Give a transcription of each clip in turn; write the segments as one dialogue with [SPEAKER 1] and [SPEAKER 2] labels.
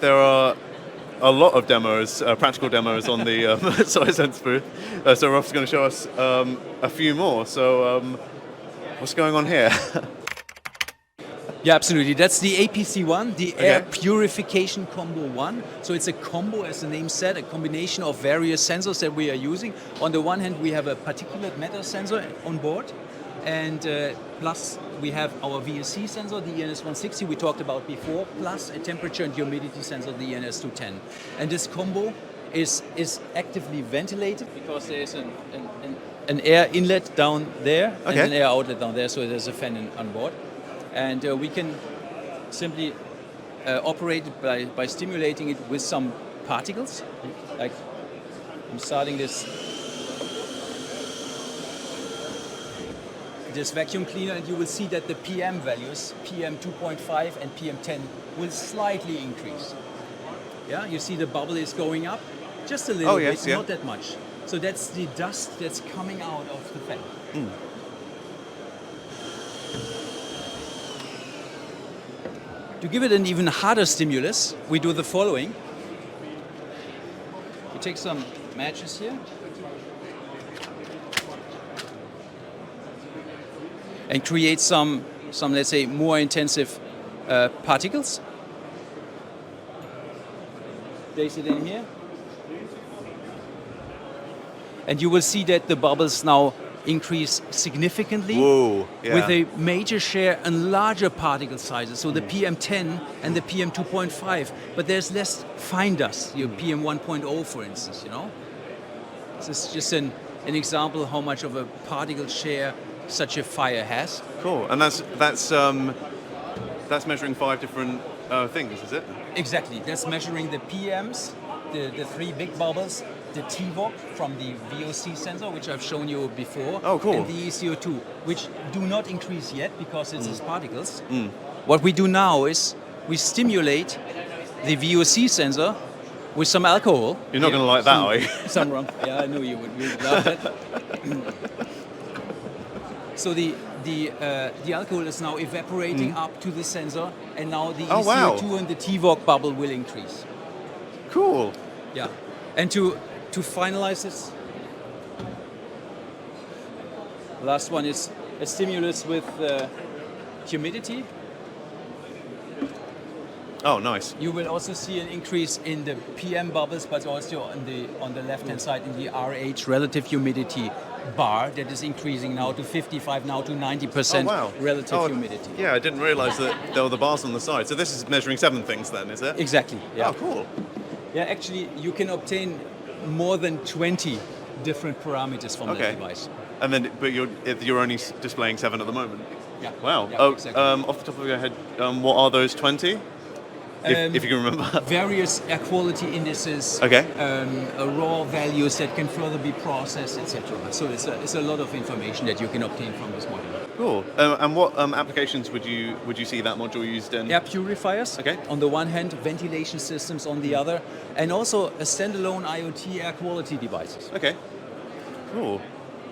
[SPEAKER 1] there are a lot of demos, practical demos on the ScioSense booth. So Rolf's going to show us a few more. So what's going on here?
[SPEAKER 2] Yeah, absolutely. That's the APC1, the Air Purification Combo 1. So it's a combo, as the name said, a combination of various sensors that we are using. On the one hand, we have a particulate matter sensor on board, and plus we have our VOC sensor, the ENS160 we talked about before, plus a temperature and humidity sensor, the ENS210. And this combo is actively ventilated because there is an air inlet down there and an air outlet down there, so there's a fan on board. And we can simply operate it by stimulating it with some particles. Like I'm starting this vacuum cleaner, and you will see that the PM values, PM 2.5 and PM 10, will slightly increase. Yeah, you see the bubble is going up just a little bit, not that much. So that's the dust that's coming out of the fan. To give it an even harder stimulus, we do the following. We take some matches here and create some let's say, more intensive particles. Place it in here. And you will see that the bubbles now increase significantly with a major share and larger particle sizes. So the PM10 and the PM 2.5, but there's less fine dust, your PM 1.0 for instance, you know. This is just an example how much of a particle share such a fire has.
[SPEAKER 1] Cool, and that's measuring 5 different things, is it?
[SPEAKER 2] Exactly, that's measuring the PMs, the 3 big bubbles, the TVOC from the VOC sensor, which I've shown you before, and the ECO2, which do not increase yet because it's as particles. What we do now is we stimulate the VOC sensor with some alcohol.
[SPEAKER 1] You're not going to like that, are you?
[SPEAKER 2] Some rum. Yeah, I knew you would love it. So the alcohol is now evaporating up to the sensor, and now the ECO2 and the TVOC bubble will increase.
[SPEAKER 1] Cool.
[SPEAKER 2] Yeah, and to finalize this, the last one is a stimulus with humidity.
[SPEAKER 1] Oh, nice.
[SPEAKER 2] You will also see an increase in the PM bubbles, but also on the left-hand side in the RH relative humidity bar that is increasing now to 55, now to 90% relative humidity.
[SPEAKER 1] Yeah, I didn't realize that there were the bars on the side. So this is measuring 7 things then, is it?
[SPEAKER 2] Exactly. Yeah.
[SPEAKER 1] Oh, cool.
[SPEAKER 2] Yeah, actually, you can obtain more than 20 different parameters from the device.
[SPEAKER 1] And then, but you're only displaying 7 at the moment.
[SPEAKER 2] Yeah.
[SPEAKER 1] Wow.
[SPEAKER 2] Yeah, exactly.
[SPEAKER 1] Off the top of your head, what are those 20? If you can remember.
[SPEAKER 2] Various air quality indices, raw values that can further be processed, etc. So it's a lot of information that you can obtain from this module.
[SPEAKER 1] Cool. And what applications would you see that module used in?
[SPEAKER 2] Air purifiers. On the one hand, ventilation systems on the other, and also a standalone IoT air quality devices.
[SPEAKER 1] Okay. Cool.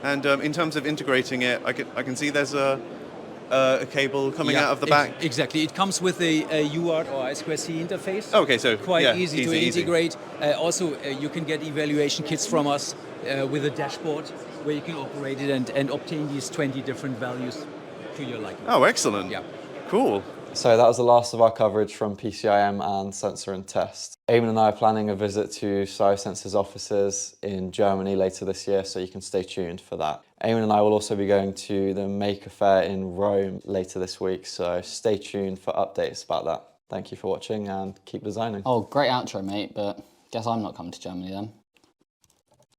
[SPEAKER 1] And in terms of integrating it, I can see there's a cable coming out of the back.
[SPEAKER 2] Exactly. It comes with a UART or I2C interface.
[SPEAKER 1] Okay, so
[SPEAKER 2] quite easy to integrate. Also, you can get evaluation kits from us with a dashboard where you can operate it and obtain these 20 different values to your liking.
[SPEAKER 1] Oh, excellent.
[SPEAKER 2] Yeah.
[SPEAKER 1] Cool.
[SPEAKER 3] So that was the last of our coverage from PCIM and Sensor and Test. Eamon and I are planning a visit to ScioSense's offices in Germany later this year, so you can stay tuned for that. Eamon and I will also be going to the Maker Fair in Rome later this week, so stay tuned for updates about that. Thank you for watching and keep designing.
[SPEAKER 4] Oh, great outro, mate, but guess I'm not coming to Germany then.